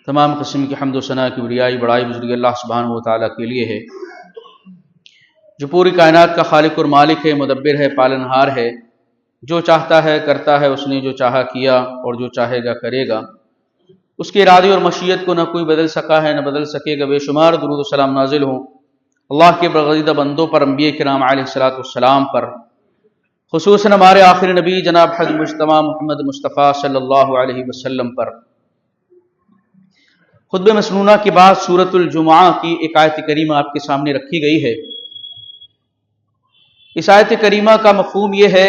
تمام قسم کی حمد و ثنا کی بڑائی بزرگی اللہ سبحانہ و تعالیٰ کے لیے ہے، جو پوری کائنات کا خالق اور مالک ہے، مدبر ہے، پالنہار ہے، جو چاہتا ہے کرتا ہے، اس نے جو چاہا کیا اور جو چاہے گا کرے گا۔ اس کے ارادے اور مشیت کو نہ کوئی بدل سکا ہے نہ بدل سکے گا۔ بے شمار درود و سلام نازل ہوں اللہ کے برگزیدہ بندوں پر، انبیاء کرام علیہ الصلوۃ والسلام پر، خصوصاً ہمارے آخری نبی جناب حضرت مجتبیٰ محمد مصطفیٰ صلی اللہ علیہ وسلم پر۔ خطبہ مسنونہ کے بعد سورۃ الجمعہ کی ایک آیت کریمہ آپ کے سامنے رکھی گئی ہے۔ اس آیت کریمہ کا مفہوم یہ ہے،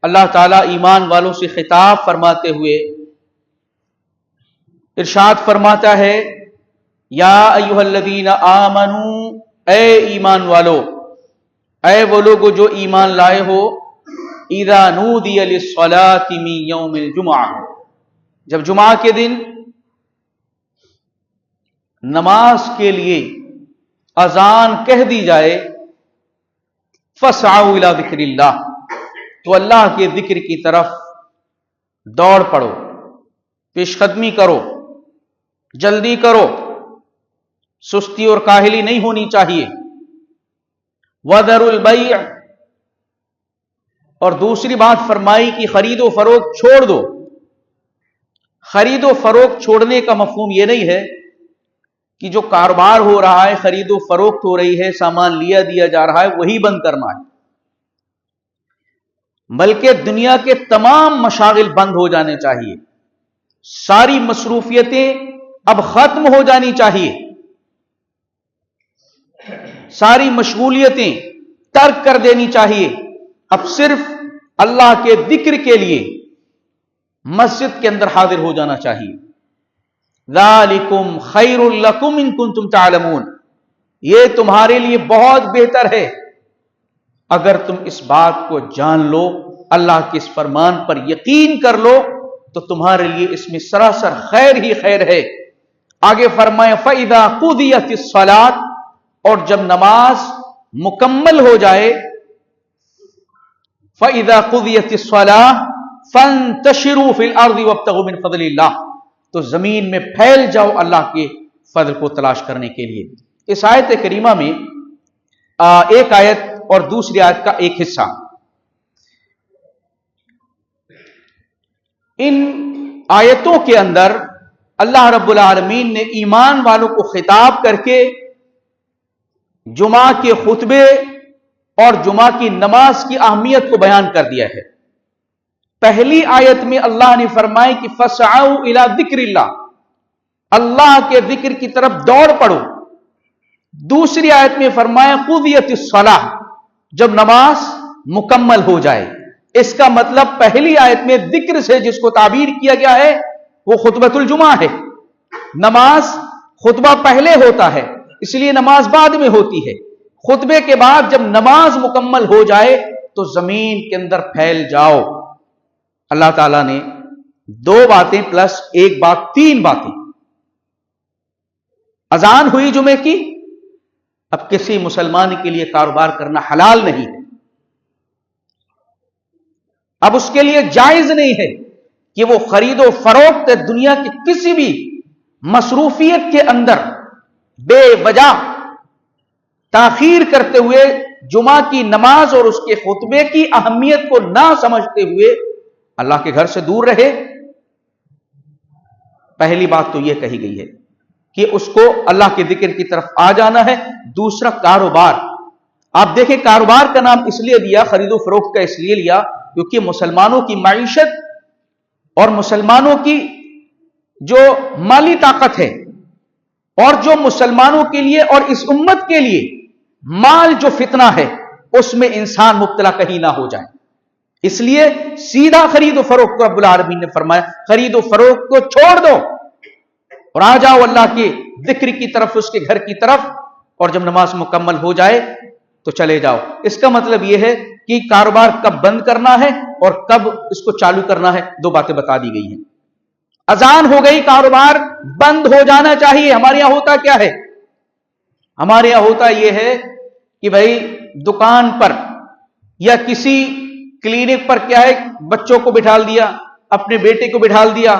اللہ تعالیٰ ایمان والوں سے خطاب فرماتے ہوئے ارشاد فرماتا ہے، یا ایھا الذین آمنو، اے ایمان والو، اے وہ لوگ جو ایمان لائے ہو، اذا نودی للصلاۃ من یوم الجمعہ، جب جمعہ کے دن نماز کے لیے اذان کہہ دی جائے، فاسعوا الی ذکر اللہ، تو اللہ کے ذکر کی طرف دوڑ پڑو، پیش قدمی کرو، جلدی کرو، سستی اور کاہلی نہیں ہونی چاہیے۔ وذروا البیع، اور دوسری بات فرمائی کہ خرید و فروخت چھوڑ دو۔ خرید و فروخت چھوڑنے کا مفہوم یہ نہیں ہے کہ جو کاروبار ہو رہا ہے، خرید و فروخت ہو رہی ہے، سامان لیا دیا جا رہا ہے، وہی بند کرنا ہے، بلکہ دنیا کے تمام مشاغل بند ہو جانے چاہیے، ساری مصروفیتیں اب ختم ہو جانی چاہیے، ساری مشغولیتیں ترک کر دینی چاہیے، اب صرف اللہ کے ذکر کے لیے مسجد کے اندر حاضر ہو جانا چاہیے۔ ذالکم خیر لکم ان کنتم تعلمون، یہ تمہارے لیے بہت بہتر ہے اگر تم اس بات کو جان لو، اللہ کے اس فرمان پر یقین کر لو، تو تمہارے لیے اس میں سراسر خیر ہی خیر ہے۔ آگے فرمائے فَإِذَا قُضِيَتِ الصَّلَاةُ، اور جب نماز مکمل ہو جائے، فَإِذَا قُضِيَتِ الصَّلَاةُ فَانتَشِرُوا فِي الْأَرْضِ وَابْتَغُوا مِنْ فَضْلِ اللَّهِ، تو زمین میں پھیل جاؤ اللہ کے فضل کو تلاش کرنے کے لیے۔ اس آیت کریمہ میں ایک آیت اور دوسری آیت کا ایک حصہ، ان آیتوں کے اندر اللہ رب العالمین نے ایمان والوں کو خطاب کر کے جمعہ کے خطبے اور جمعہ کی نماز کی اہمیت کو بیان کر دیا ہے۔ پہلی آیت میں اللہ نے فرمایا کہ فَاسْعَوْا إِلَى ذِكْرِ اللَّهِ، اللہ کے ذکر کی طرف دوڑ پڑو۔ دوسری آیت میں فرمایا قُضِيَتِ الصَّلَاةُ، جب نماز مکمل ہو جائے۔ اس کا مطلب پہلی آیت میں ذکر سے جس کو تعبیر کیا گیا ہے وہ خطبۃ الجمعہ ہے۔ نماز خطبہ پہلے ہوتا ہے، اس لیے نماز بعد میں ہوتی ہے۔ خطبے کے بعد جب نماز مکمل ہو جائے تو زمین کے اندر پھیل جاؤ۔ اللہ تعالیٰ نے دو باتیں پلس ایک بات، تین باتیں۔ اذان ہوئی جمعے کی، اب کسی مسلمان کے لیے کاروبار کرنا حلال نہیں ہے، اب اس کے لیے جائز نہیں ہے کہ وہ خرید و فروخت دنیا کی کسی بھی مصروفیت کے اندر بے وجہ تاخیر کرتے ہوئے جمعہ کی نماز اور اس کے خطبے کی اہمیت کو نہ سمجھتے ہوئے اللہ کے گھر سے دور رہے۔ پہلی بات تو یہ کہی گئی ہے کہ اس کو اللہ کے ذکر کی طرف آ جانا ہے۔ دوسرا کاروبار، آپ دیکھیں کاروبار کا نام اس لیے دیا، خرید و فروخت کا اس لیے لیا کیونکہ مسلمانوں کی معیشت اور مسلمانوں کی جو مالی طاقت ہے اور جو مسلمانوں کے لیے اور اس امت کے لیے مال جو فتنہ ہے، اس میں انسان مبتلا کہیں نہ ہو جائے، اس لیے سیدھا خرید و فروخت کو رب العالمین نے فرمایا خرید و فروخت کو چھوڑ دو اور آ جاؤ اللہ کے ذکر کی طرف، اس کے گھر کی طرف، اور جب نماز مکمل ہو جائے تو چلے جاؤ۔ اس کا مطلب یہ ہے کہ کاروبار کب بند کرنا ہے اور کب اس کو چالو کرنا ہے، دو باتیں بتا دی گئی ہیں۔ اذان ہو گئی، کاروبار بند ہو جانا چاہیے۔ ہمارے یہاں ہوتا کیا ہے؟ ہمارے یہاں ہوتا یہ ہے کہ بھائی دکان پر یا کسی کلینک پر کیا ہے، بچوں کو بٹھال دیا، اپنے بیٹے کو بٹھال دیا،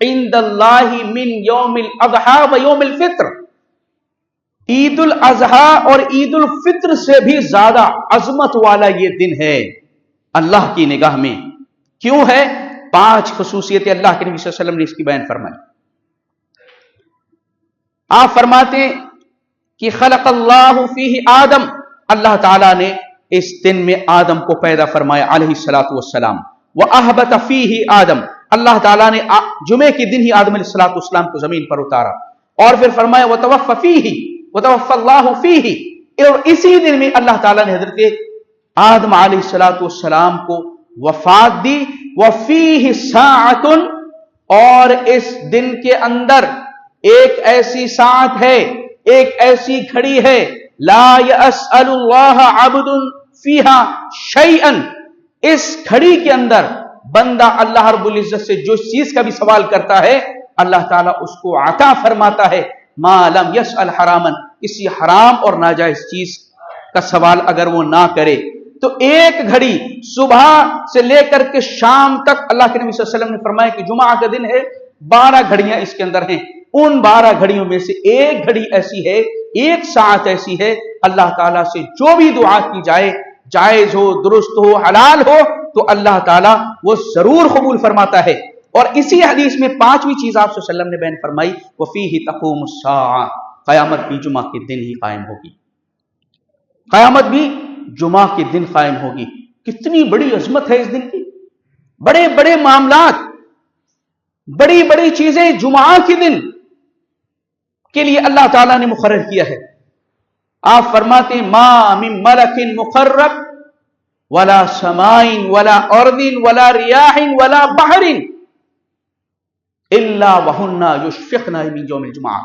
عند اللہ من یوم الاضحی و یوم الفطر. عید الاضحی اور عید الفطر سے بھی زیادہ عظمت والا یہ دن ہے اللہ کی نگاہ میں. کیوں ہے؟ 5 خصوصیتیں اللہ کے نبی صلی اللہ علیہ وسلم نے اس کی بیان فرمائی. آپ فرماتے ہیں کہ خلق اللہ فیہ آدم، اللہ تعالیٰ نے اس دن میں آدم کو پیدا فرمایا علیہ الصلوۃ والسلام. وَأَهْبَتَ فِيهِ آدم، اللہ تعالیٰ نے جمعے کے دن ہی آدم علیہ الصلوۃ والسلام کو زمین پر اتارا. اور پھر فرمایا وَتَوَفَّ فِيهِ وَتَوَفَّ اللَّهُ فِيهِ، اور اسی دن میں اللہ تعالیٰ نے حضرت آدم علیہ الصلوۃ والسلام کو وفات دی. وَفِيهِ سَاعَةٌ، اور اس دن کے اندر ایک ایسی ساعت ہے، ایک ایسی گھڑی ہے، لا يسأل اللہ عبد فیہا شیئا، اس گھڑی کے اندر بندہ اللہ رب العزت سے جو چیز کا بھی سوال کرتا ہے اللہ تعالیٰ اس کو عطا فرماتا ہے. ما لم يسأل حراما، کسی حرام اور ناجائز چیز کا سوال اگر وہ نہ کرے. تو ایک گھڑی صبح سے لے کر کے شام تک اللہ کے نبی صلی اللہ علیہ وسلم نے فرمایا کہ جمعہ کا دن ہے، 12 گھڑیاں اس کے اندر ہیں. ان 12 گھڑیوں میں سے ایک گھڑی ایسی ہے، ایک ساعت ایسی ہے، اللہ تعالیٰ سے جو بھی دعا کی جائے، جائز ہو، درست ہو، حلال ہو، تو اللہ تعالیٰ وہ ضرور قبول فرماتا ہے. اور اسی حدیث میں 5ویں چیز آپ صلی اللہ علیہ وسلم نے بیان فرمائی وَفِيهِ تَقُومُ السَّاعَةُ، قیامت بھی جمعہ کے دن ہی قائم ہوگی. قیامت بھی جمعہ کے دن قائم ہوگی. کتنی بڑی عظمت ہے اس دن کی. بڑے بڑے معاملات، بڑی بڑی چیزیں جمعہ کے دن کے لیے اللہ تعالیٰ نے مقرر کیا ہے. آپ فرماتے ہیں ما من ملک مقرب ولا سماء ولا ارض ولا ریاح ولا بحر الا وہن یشفقن من یوم الجمعہ.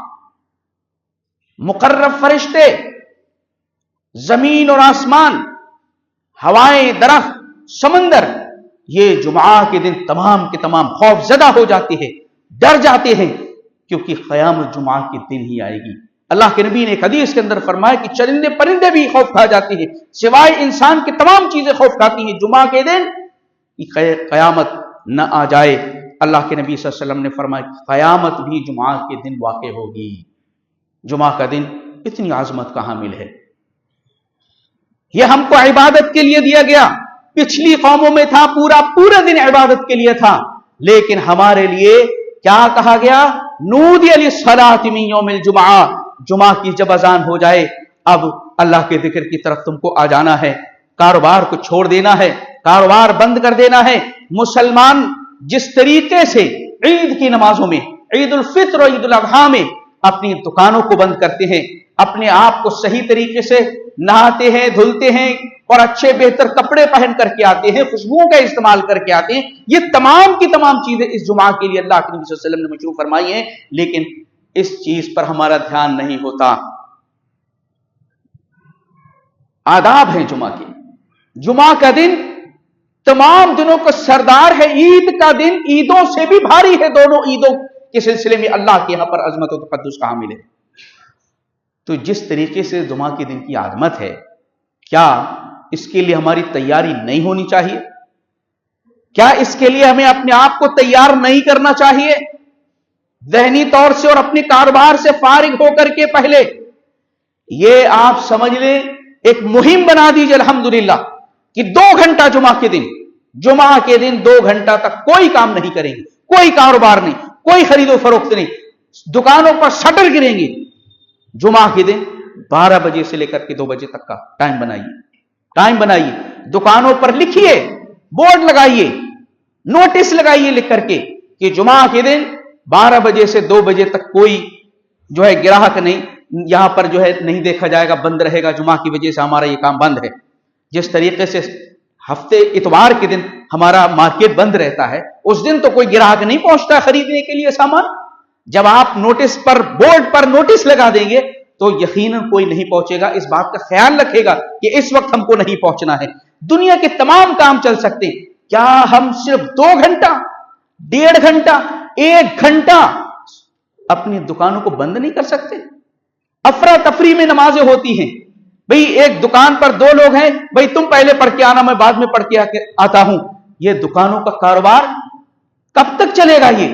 مقرب فرشتے، زمین اور آسمان، ہوائیں، درخت، سمندر، یہ جمعہ کے دن تمام کے تمام خوف زدہ ہو جاتے ہیں، ڈر جاتے ہیں، کیونکہ قیامت جمعہ کے دن ہی آئے گی. اللہ کے نبی نے ایک حدیث کے اندر فرمایا کہ چرندے پرندے بھی خوف کھا جاتے ہیں، سوائے انسان کی تمام چیزیں خوف کھاتی ہیں جمعہ کے دن کہ قیامت نہ آ جائے. اللہ کے نبی صلی اللہ علیہ وسلم نے فرمایا کہ قیامت بھی جمعہ کے دن واقع ہوگی. جمعہ کا دن اتنی عظمت کا حامل ہے. یہ ہم کو عبادت کے لیے دیا گیا. پچھلی قوموں میں تھا پورا دن عبادت کے لیے تھا، لیکن ہمارے لیے کیا کہا گیا؟ نودی للصلاۃ من یوم الجمعہ، جمعہ کی جب اذان ہو جائے اب اللہ کے ذکر کی طرف تم کو آ جانا ہے، کاروبار کو چھوڑ دینا ہے، کاروبار بند کر دینا ہے. مسلمان جس طریقے سے عید کی نمازوں میں، عید الفطر اور عید الاضحیٰ میں اپنی دکانوں کو بند کرتے ہیں، اپنے آپ کو صحیح طریقے سے نہاتے ہیں، دھلتے ہیں اور اچھے بہتر کپڑے پہن کر کے آتے ہیں، خوشبوؤں کا استعمال کر کے آتے ہیں، یہ تمام کی تمام چیزیں اس جمعہ کے لیے اللہ کے نبی صلی اللہ علیہ وسلم نے مشروع فرمائی ہیں، لیکن اس چیز پر ہمارا دھیان نہیں ہوتا. آداب ہیں جمعہ کے. جمعہ کا دن تمام دنوں کا سردار ہے. عید کا دن عیدوں سے بھی بھاری ہے. دونوں عیدوں کے سلسلے میں اللہ کے یہاں پر عظمت و تقدس کا حامل ہے. تو جس طریقے سے جمعہ کے دن کی عظمت ہے، کیا اس کے لیے ہماری تیاری نہیں ہونی چاہیے؟ کیا اس کے لیے ہمیں اپنے آپ کو تیار نہیں کرنا چاہیے؟ ذہنی طور سے اور اپنے کاروبار سے فارغ ہو کر کے پہلے یہ آپ سمجھ لیں، ایک مہم بنا دیجیے الحمدللہ کہ 2 گھنٹہ جمعہ کے دن 2 گھنٹہ تک کوئی کام نہیں کریں گے، کوئی کاروبار نہیں، کوئی خرید و فروخت نہیں، دکانوں پر شٹر گریں گے. جمعہ کے دن 12 بجے سے لے کر کے 2 بجے تک کا ٹائم بنائیے. دکانوں پر لکھیے، بورڈ لگائیے، نوٹس لگائیے لکھ کر کے کہ جمعہ کے دن 12 بجے سے 2 بجے تک کوئی جو ہے گراہک نہیں، یہاں پر جو ہے نہیں دیکھا جائے گا، بند رہے گا، جمعہ کی وجہ سے ہمارا یہ کام بند ہے. جس طریقے سے ہفتے اتوار کے دن ہمارا مارکیٹ بند رہتا ہے، اس دن تو کوئی گراہک نہیں پہنچتا خریدنے کے لیے سامان. جب آپ نوٹس پر، بورڈ پر نوٹس لگا دیں گے تو یقیناً کوئی نہیں پہنچے گا. اس بات کا خیال رکھے گا کہ اس وقت ہم کو نہیں پہنچنا ہے. دنیا کے تمام کام چل سکتے ہیں، کیا ہم صرف 2 گھنٹہ، 1.5 گھنٹہ، 1 گھنٹہ اپنی دکانوں کو بند نہیں کر سکتے؟ افراتفری میں نمازیں ہوتی ہیں. بھئی ایک دکان پر 2 لوگ ہیں، بھئی تم پہلے پڑھ کے آنا، میں بعد میں پڑھ کے آتا ہوں. یہ دکانوں کا کاروبار کب تک چلے گا؟ یہ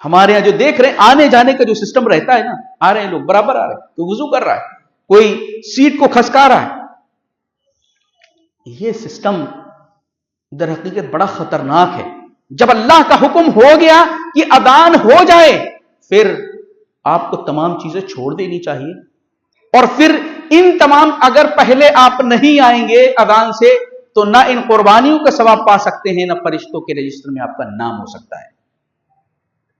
ہمارے یہاں جو دیکھ رہے ہیں آنے جانے کا جو سسٹم رہتا ہے نا، آ رہے ہیں لوگ برابر آ رہے ہیں، کوئی وضو کر رہا ہے، کوئی سیٹ کو کھسکا رہا ہے. یہ سسٹم در حقیقت بڑا خطرناک ہے. جب اللہ کا حکم ہو گیا کہ اذان ہو جائے، پھر آپ کو تمام چیزیں چھوڑ دینی چاہیے. اور پھر ان تمام، اگر پہلے آپ نہیں آئیں گے اذان سے تو نہ ان قربانیوں کا ثواب پا سکتے ہیں، نہ فرشتوں کے رجسٹر میں آپ کا نام ہو سکتا ہے.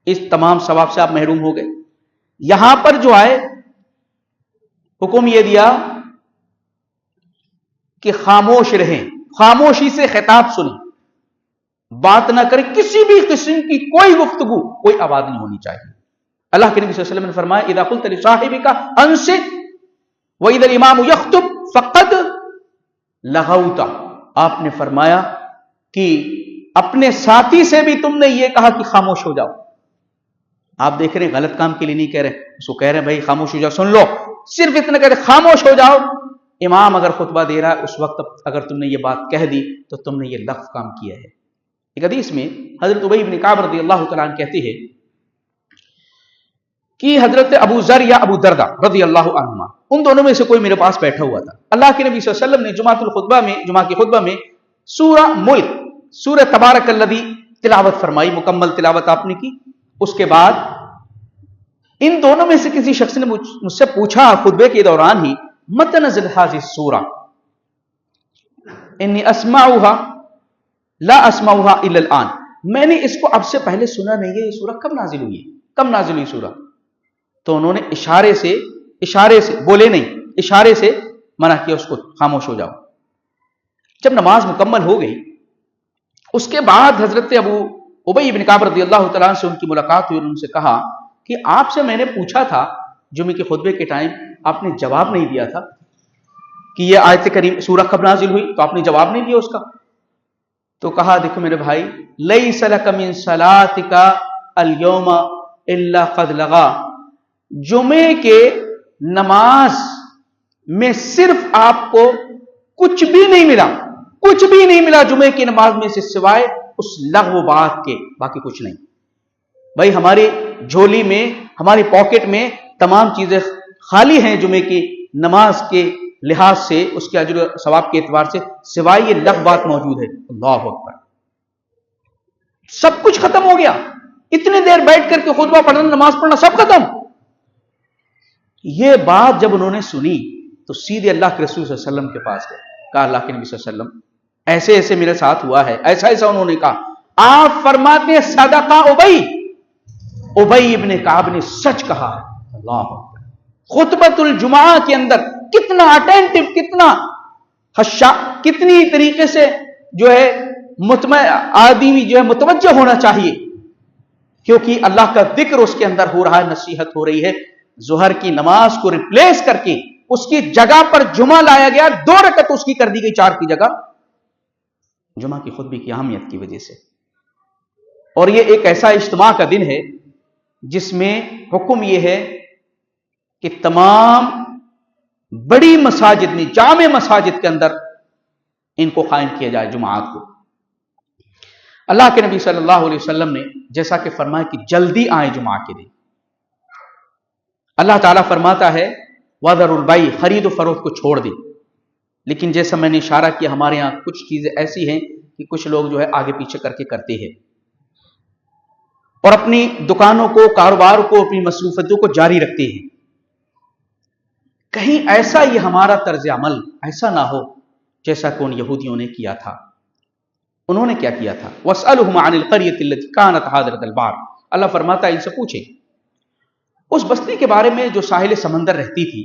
اس تمام ثواب سے آپ محروم ہو گئے. یہاں پر جو آئے حکم یہ دیا کہ خاموش رہیں، خاموشی سے خطاب سنیں، بات نہ کریں، کسی بھی قسم کی کوئی گفتگو، کوئی آواز نہیں ہونی چاہیے. اللہ کے نبی صلی اللہ علیہ وسلم نے فرمایا اذا قلت لصاحبك انصت واذا الامام يخطب فقد لغوت. آپ نے فرمایا کہ اپنے ساتھی سے بھی تم نے یہ کہا کہ خاموش ہو جاؤ. آپ دیکھ رہے ہیں غلط کام کے لیے نہیں کہہ رہے، اس کو کہہ رہے ہیں بھائی خاموش ہو جاؤ، سن لو، صرف اتنا کہہ رہے خاموش ہو جاؤ. امام اگر خطبہ دے رہا ہے اس وقت اگر تم نے یہ بات کہہ دی تو تم نے یہ لغو کام کیا ہے. ایک حدیث میں حضرت ابی بن کعب رضی اللہ تعالیٰ عنہ کہتے ہیں کہ حضرت ابو ذر یا ابو دردہ رضی اللہ عنہما، ان دونوں میں سے کوئی میرے پاس بیٹھا ہوا تھا. اللہ کے نبی صلی اللہ علیہ وسلم نے جمعہ کے خطبہ میں سورہ ملک، سورہ تبارک الذی تلاوت فرمائی، مکمل تلاوت آپ نے کی. اس کے بعد ان دونوں میں سے کسی شخص نے مجھ سے پوچھا خطبے کے دوران ہی متى نزل هذه السورہ انی اسمعها لا اسمعها الا الان. میں نے اس کو اب سے پہلے سنا نہیں ہے، یہ سورہ کب نازل ہوئی ہے، کب نازل ہوئی سورہ؟ تو انہوں نے اشارے سے بولے نہیں، اشارے سے منع کیا اس کو خاموش ہو جاؤ. جب نماز مکمل ہو گئی اس کے بعد حضرت ابی بن کعب رضی اللہ تعالیٰ عنہ سے ان کی ملاقات ہوئی اور ان سے کہا کہ آپ سے میں نے پوچھا تھا جمعے کے خطبے کے ٹائم، آپ نے جواب نہیں دیا تھا کہ یہ آیت کریم سورہ کب نازل ہوئی، تو آپ نے جواب نہیں دیا اس کا. تو کہا دیکھو میرے بھائی، لیس لک من صلاتک اليوم الا قد لغا. جمعے کے نماز میں صرف آپ کو کچھ بھی نہیں ملا جمعے کی نماز میں سے سوائے اس لغو بات کے، باقی کچھ نہیں. بھائی ہماری جھولی میں، ہماری پاکٹ میں تمام چیزیں خالی ہیں جمعے کی نماز کے لحاظ سے، اس کے اجر و ثواب کے اعتبار سے، سوائے یہ لغو بات موجود ہے. اللہ اکبر، سب کچھ ختم ہو گیا. اتنی دیر بیٹھ کر کے خطبہ پڑھنا، نماز پڑھنا، سب ختم. یہ بات جب انہوں نے سنی تو سیدھے اللہ کے رسول صلی اللہ علیہ وسلم کے پاس گئے. کہا اللہ کے نبی صلی اللہ علیہ وسلم ایسے ایسے میرے ساتھ ہوا ہے، ایسا ایسا. انہوں نے کہا، آپ فرماتے ہیں صدقہ ابی ابن کعب نے سچ کہا ہے. اللہ اکبر. خطبۃ الجمعہ کے اندر کتنا اٹینٹو، کتنا کتنی طریقے سے جو ہے آدمی جو ہے متوجہ ہونا چاہیے، کیونکہ اللہ کا ذکر اس کے اندر ہو رہا ہے، نصیحت ہو رہی ہے. ظہر کی نماز کو ریپلیس کر کے اس کی جگہ پر جمعہ لایا گیا، 2 رکعت اس کی کر دی گئی 4 کی جگہ، جمعہ کی خطبے کی اہمیت کی وجہ سے. اور یہ ایک ایسا اجتماع کا دن ہے جس میں حکم یہ ہے کہ تمام بڑی مساجد میں، جامع مساجد کے اندر ان کو قائم کیا جائے جمعات کو. اللہ کے نبی صلی اللہ علیہ وسلم نے جیسا کہ فرمایا کہ جلدی آئیں جمعہ کے دن. اللہ تعالیٰ فرماتا ہے وَذَرُوا الْبَيْعَ، خرید و فروخت کو چھوڑ دیں. لیکن جیسا میں نے اشارہ کیا، ہمارے ہاں کچھ چیزیں ایسی ہیں کہ کچھ لوگ جو ہے آگے پیچھے کر کے کرتے ہیں اور اپنی دکانوں کو، کاروبار کو، اپنی مصروفیتوں کو جاری رکھتے ہیں. کہیں ایسا یہ ہمارا طرز عمل ایسا نہ ہو جیسا کہ ان یہودیوں نے کیا تھا. انہوں نے کیا کیا تھا؟ وَاسْأَلْهُمْ عَنِ الْقَرْيَةِ الَّتِي كَانَتْ حَاضِرَةَ الْبَحْرِ. اللہ فرماتا ہے ان سے پوچھیں اس بستی کے بارے میں جو ساحل سمندر رہتی تھی.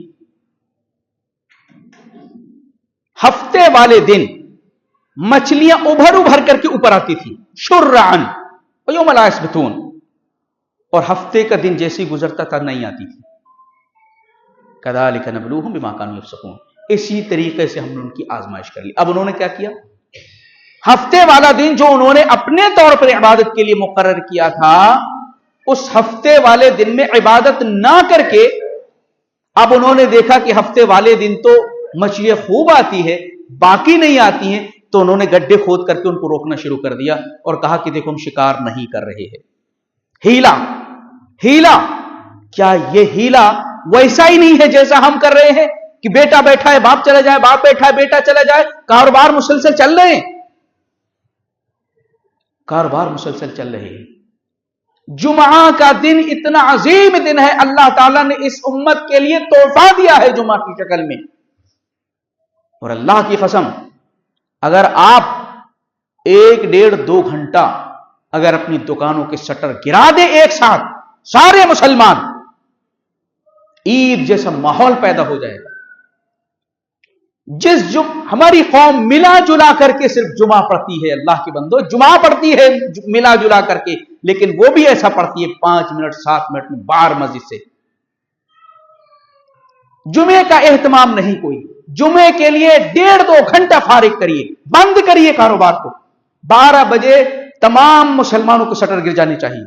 ہفتے والے دن مچھلیاں ابھر کر کے اوپر آتی تھی، شرعن ویوم لا یثبتون، اور ہفتے کا دن جیسے گزرتا تھا نہیں آتی تھی. کذالک نبلوہم بما کانوا یفسقون. اسی طریقے سے ہم نے ان کی آزمائش کر لی. اب انہوں نے کیا کیا؟ ہفتے والا دن جو انہوں نے اپنے طور پر عبادت کے لیے مقرر کیا تھا، اس ہفتے والے دن میں عبادت نہ کر کے اب انہوں نے دیکھا کہ ہفتے والے دن تو مچھلیاں خوب آتی ہے، باقی نہیں آتی ہیں، تو انہوں نے گڈھے کھود کر کے ان کو روکنا شروع کر دیا اور کہا کہ دیکھو ہم شکار نہیں کر رہے ہیں. ہیلا ہیلا، کیا یہ ہیلا ویسا ہی نہیں ہے جیسا ہم کر رہے ہیں کہ بیٹا بیٹھا ہے باپ چلا جائے، باپ بیٹھا ہے بیٹا چلا جائے، کاروبار مسلسل چل رہے ہیں، کاروبار مسلسل چل رہے ہیں۔ جمعہ کا دن اتنا عظیم دن ہے، اللہ تعالیٰ نے اس امت کے لیے تحفہ دیا ہے جمعہ کی شکل میں، اور اللہ کی قسم اگر آپ 1-1.5-2 گھنٹہ اگر اپنی دکانوں کے شٹر گرا دے ایک ساتھ سارے مسلمان، عید جیسا ماحول پیدا ہو جائے گا۔ ہماری قوم ملا جلا کر کے صرف جمعہ پڑھتی ہے، اللہ کے بندو جمعہ پڑھتی ہے ملا جلا کر کے، لیکن وہ بھی ایسا پڑھتی ہے 5 منٹ 7 منٹ میں باہر مسجد سے۔ جمعے کا اہتمام نہیں کوئی، جمعے کے لیے 1.5-2 گھنٹہ فارغ کریے، بند کریے کاروبار کو، 12 بجے تمام مسلمانوں کو شٹر گر جانے چاہیے۔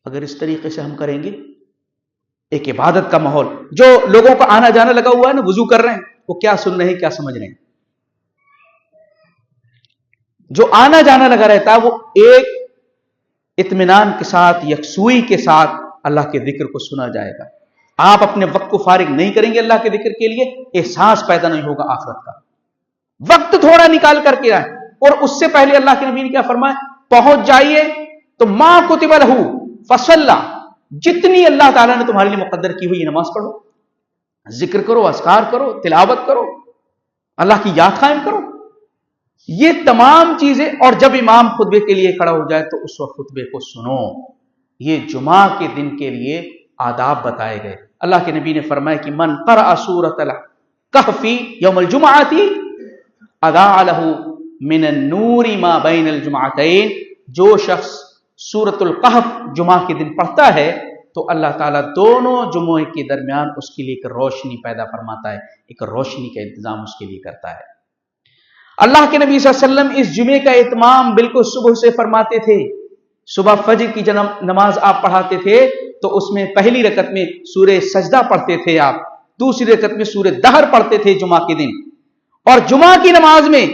اگر اس طریقے سے ہم کریں گے، ایک عبادت کا ماحول، جو لوگوں کا آنا جانا لگا ہوا ہے نا، وضو کر رہے ہیں، وہ کیا سن رہے ہیں کیا سمجھ رہے ہیں؟ جو آنا جانا لگا رہتا ہے وہ ایک اطمینان کے ساتھ، یکسوئی کے ساتھ اللہ کے ذکر کو سنا جائے گا۔ آپ اپنے وقت کو فارغ نہیں کریں گے اللہ کے ذکر کے لیے، احساس پیدا نہیں ہوگا آخرت کا۔ وقت تھوڑا نکال کر کے آئے، اور اس سے پہلے اللہ کے نبی نے کیا فرمایا؟ پہنچ جائیے تو ما کتب لہ فصلی، جتنی اللہ تعالیٰ نے تمہارے لیے مقدر کی ہوئی نماز پڑھو، ذکر کرو، اذکار کرو، تلاوت کرو، اللہ کی یاد قائم کرو، یہ تمام چیزیں۔ اور جب امام خطبے کے لیے کھڑا ہو جائے تو اس وقت خطبے کو سنو۔ یہ جمعہ کے دن کے لیے آداب بتائے گئے۔ اللہ کے نبی نے فرمایا کہ من قرأ سورۃ الکہف یوم الجمعۃ اضاء لہ من النور ما بین الجمعتین، جو شخص سورۃ الکہف جمعہ کے دن پڑھتا ہے تو اللہ تعالیٰ دونوں جمعے کے درمیان اس کے لیے ایک روشنی پیدا فرماتا ہے، ایک روشنی کا انتظام اس کے لیے کرتا ہے۔ اللہ کے نبی صلی اللہ علیہ وسلم اس جمعے کا اہتمام بالکل صبح سے فرماتے تھے۔ صبح فجر کی نماز آپ پڑھاتے تھے تو اس میں پہلی رکعت میں سورہ سجدہ پڑھتے تھے آپ، دوسری رکعت میں سورہ دہر پڑھتے تھے جمعہ کے دن، اور جمعہ کی نماز میں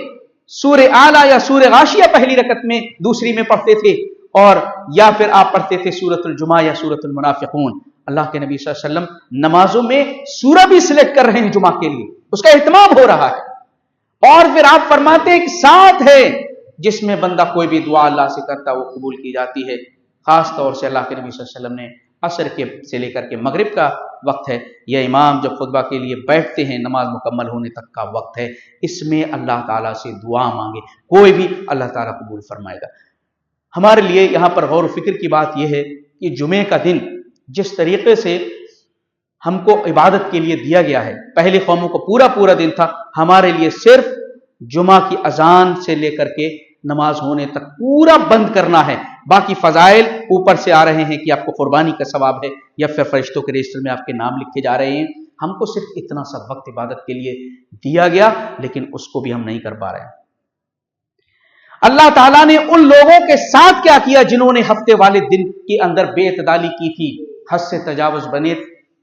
سورہ اعلیٰ یا سورہ غاشیہ پہلی رکعت میں دوسری میں پڑھتے تھے، اور یا پھر آپ پڑھتے تھے سورۃ الجمعہ یا سورۃ المنافقون۔ اللہ کے نبی صلی اللہ علیہ وسلم نمازوں میں سورہ بھی سلیکٹ کر رہے ہیں جمعہ کے لیے، اس کا اہتمام ہو رہا ہے۔ اور پھر آپ فرماتے ہیں کہ ساتھ ہے جس میں بندہ کوئی بھی دعا اللہ سے کرتا وہ قبول کی جاتی ہے۔ خاص طور سے اللہ کے نبی صلی اللہ علیہ وسلم نے عصر سے لے کر کے مغرب کا وقت ہے، یہ امام جب خطبہ کے لیے بیٹھتے ہیں نماز مکمل ہونے تک کا وقت ہے، اس میں اللہ تعالیٰ سے دعا مانگے، کوئی بھی اللہ تعالیٰ قبول فرمائے گا۔ ہمارے لیے یہاں پر غور و فکر کی بات یہ ہے کہ جمعے کا دن جس طریقے سے ہم کو عبادت کے لیے دیا گیا ہے، پہلی قوموں کو پورا دن تھا، ہمارے لیے صرف جمعہ کی اذان سے لے کر کے نماز ہونے تک پورا بند کرنا ہے۔ باقی فضائل اوپر سے آ رہے ہیں کہ آپ کو قربانی کا ثواب ہے یا پھر فرشتوں کے رجسٹر میں آپ کے نام لکھے جا رہے ہیں۔ ہم کو صرف اتنا سا وقت عبادت کے لیے دیا گیا، لیکن اس کو بھی ہم نہیں کر پا رہے ہیں۔ اللہ تعالیٰ نے ان لوگوں کے ساتھ کیا کیا جنہوں نے ہفتے والے دن کے اندر بے اعتدالی کی تھی، حد سے تجاوز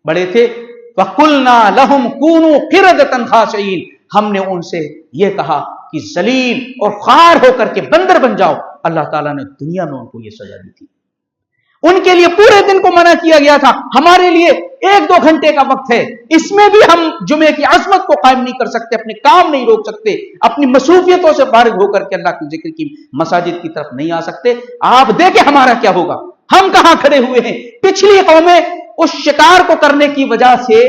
بڑے تھے۔ وَقُلْنَا لَهُمْ كُونُوا قِرَدَةً خَاسِئِينَ، ہم نے ان سے یہ کہا کہ ذلیل اور خوار ہو کر کے بندر بن جاؤ۔ اللہ تعالیٰ نے دنیا میں ان کو یہ سزا دی تھی، ان کے لیے پورے دن کو منع کیا گیا تھا۔ ہمارے لیے 1-2 گھنٹے کا وقت ہے، اس میں بھی ہم جمعے کی عظمت کو قائم نہیں کر سکتے، اپنے کام نہیں روک سکتے، اپنی مصروفیتوں سے فارغ ہو کر کے اللہ کے ذکر کی مساجد کی طرف نہیں آ سکتے۔ آپ دیکھیں ہمارا کیا ہوگا، ہم کہاں کھڑے ہوئے ہیں۔ پچھلی قومیں اس شکار کو کرنے کی وجہ سے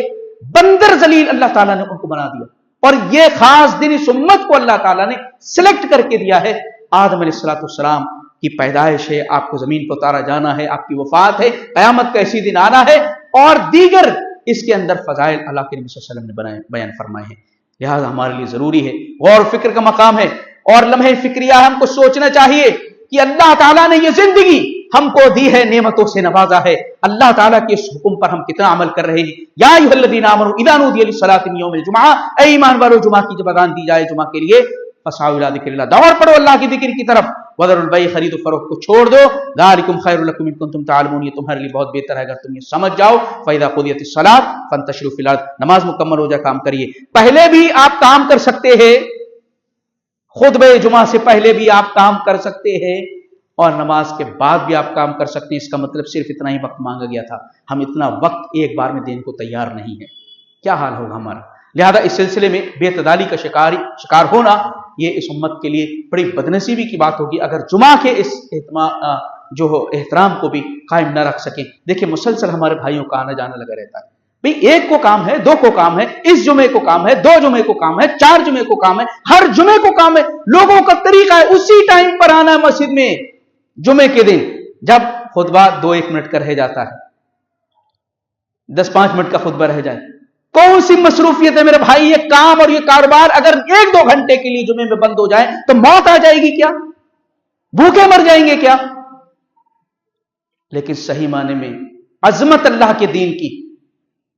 بندر ذلیل اللہ تعالیٰ نے ان کو بنا دیا، اور یہ خاص دن اس امت کو اللہ تعالیٰ نے سلیکٹ کر کے دیا ہے۔ آدم علیہ السلام کی پیدائش ہے، آپ کو زمین پر اتارا جانا ہے، آپ کی وفات ہے، قیامت کا ایسی دن آنا ہے، اور دیگر اس کے اندر فضائل اللہ کے نبی صلی اللہ علیہ وسلم نے بیان فرمائے ہیں۔ لہذا ہمارے لیے ضروری ہے، غور و فکر کا مقام ہے، اور لمحے فکریہ ہم کو سوچنا چاہیے کہ اللہ تعالیٰ نے یہ زندگی ہم کو دی ہے، نعمتوں سے نوازا ہے، اللہ تعالیٰ کے اس حکم پر ہم کتنا عمل کر رہے ہیں۔ یا ایھا الذین آمنوا اذا نودی للصلاۃ من یوم الجمعہ، اے ایمان والو جمعہ کی جب اذان دی جائے جمعہ کے لیے، فسعوا الی ذکر اللہ، دوڑ پڑو اللہ کی ذکر کی طرف، وذروا البیع، خرید و فروخت کو چھوڑ دو، ذالکم خیر لکم ان کنتم تعلمون، یہ تمہارے لیے بہت بہتر ہے اگر تم یہ سمجھ جاؤ۔ فاذا قضیت الصلاۃ فانتشروا فی الارض، نماز مکمل ہو جائے کام کریے۔ پہلے بھی آپ کام کر سکتے ہیں، خطبہ جمعہ سے پہلے بھی آپ کام کر سکتے ہیں، اور نماز کے بعد بھی آپ کام کر سکتے ہیں. اس کا مطلب صرف اتنا ہی وقت مانگا گیا تھا. ہم اتنا وقت ایک بار میں دینے کو تیار نہیں ہے. کیا حال ہوگا ہمارا؟ لہذا اس سلسلے میں بے اعتدالی کا شکار ہونا یہ اس امت کے لیے بڑی بدنصیبی کی بات ہوگی اگر جمعہ کے اس احترام کو بھی قائم نہ رکھ سکیں. دیکھیں مسلسل ہمارے بھائیوں کا آنا جانا لگا رہتا ہے. بھئی ایک کو کام ہے، دو کو کام ہے، اس جمعے کو کام ہے، دو جمعے کو کام ہے، 4 جمعے کو کام ہے، ہر جمعے کو کام ہے. لوگوں کا طریقہ ہے اسی ٹائم پر آنا ہے مسجد میں جمعے کے دن، جب خطبہ 2-1 منٹ کا رہ جاتا ہے، 10-5 منٹ کا خطبہ رہ جائے. کون سی مصروفیت ہے میرے بھائی؟ یہ کام اور یہ کاروبار اگر 1-2 گھنٹے کے لیے جمعے میں بند ہو جائے تو موت آ جائے گی کیا؟ بھوکے مر جائیں گے کیا؟ لیکن صحیح معنی میں عظمت اللہ کے دین کی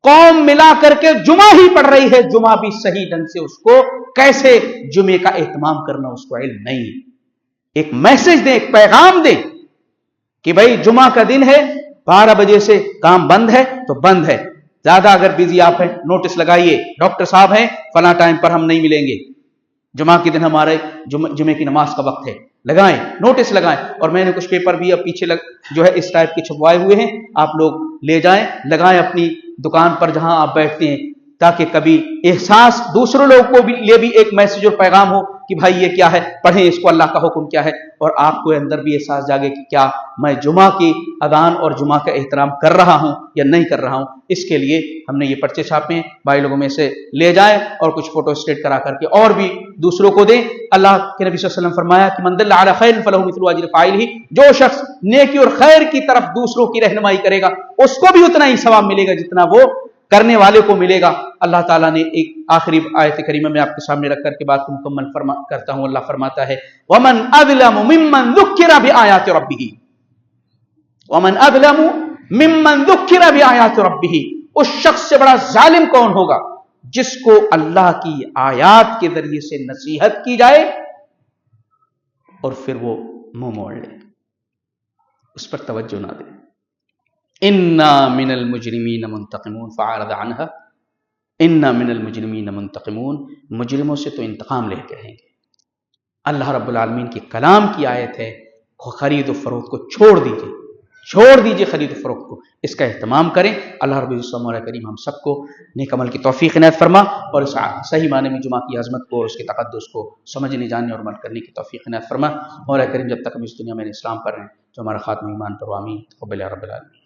قوم ملا کر کے جمعہ ہی پڑھ رہی ہے، جمعہ بھی صحیح ڈھنگ سے اس کو کیسے جمعے کا اہتمام کرنا اس کو علم نہیں. ایک میسج دیں، ایک پیغام دیں کہ بھائی جمعہ کا دن ہے، 12 بجے سے کام بند ہے تو بند ہے. زیادہ اگر بزی آپ ہیں نوٹس لگائیے، ڈاکٹر صاحب ہیں فلاں ٹائم پر ہم نہیں ملیں گے، جمعہ کے دن ہمارے جمعے کی نماز کا وقت ہے، لگائیں، نوٹس لگائیں. اور میں نے کچھ پیپر بھی اب پیچھے اس ٹائپ کے چھپوائے ہوئے ہیں، آپ لوگ لے جائیں، لگائیں اپنی دکان پر جہاں آپ بیٹھتے ہیں، تاکہ کبھی احساس دوسروں لوگوں کو بھی لیے بھی ایک میسج اور پیغام ہو کہ بھائی یہ کیا ہے، پڑھیں اس کو، اللہ کا حکم کیا ہے. اور آپ کو اندر بھی احساس جاگے کہ کیا میں جمعہ کی اذان اور جمعہ کا احترام کر رہا ہوں یا نہیں کر رہا ہوں. اس کے لیے ہم نے یہ پرچے چھاپے ہیں، بھائی لوگوں میں سے لے جائیں اور کچھ فوٹو اسٹیٹ کرا کر کے اور بھی دوسروں کو دیں. اللہ کے نبی صلی اللہ علیہ وسلم فرمایا کہ من دل علی خیر فلہ مثل اجر فاعلہ، جو شخص نیکی اور خیر کی طرف دوسروں کی رہنمائی کرے گا اس کو بھی اتنا ہی ثواب ملے گا جتنا وہ کرنے والے کو ملے گا. اللہ تعالیٰ نے ایک آخری آیت کریمہ میں آپ کے سامنے رکھ کر کے بات کو مکمل کرتا ہوں. اللہ فرماتا ہے وَمَنْ أَظْلَمُ مِمَّنْ ذُكِّرَ بِآيَاتِ رَبِّهِ، وَمَنْ أَظْلَمُ مِمَّنْ ذُكِّرَ بِآيَاتِ رَبِّهِ، اس شخص سے بڑا ظالم کون ہوگا جس کو اللہ کی آیات کے ذریعے سے نصیحت کی جائے اور پھر وہ منہ موڑ لے، اس پر توجہ نہ دے. انا من المجرمین منتقمون فاعرض عنها، انا من المجرمین منتقمون، مجرموں سے تو انتقام لے کے رہیں گے. اللہ رب العالمین کی کلام کی آیت ہے، خرید و فروخت کو چھوڑ دیجئے خرید و فروخت کو، اس کا اہتمام کریں. اللہ رب العزت مولا کریم ہم سب کو نیک عمل کی توفیق عنایت فرما اور اس صحیح معنی میں جمعہ کی عظمت کو اور اس کے تقدس کو سمجھنے جاننے اور عمل کرنے کی توفیق عنایت فرما. مولا کریم جب تک ہم اس دنیا میں اسلام پر ہیں تو ہمارا خاتمہ ایمان پر، آمین. قبل رب العالمین.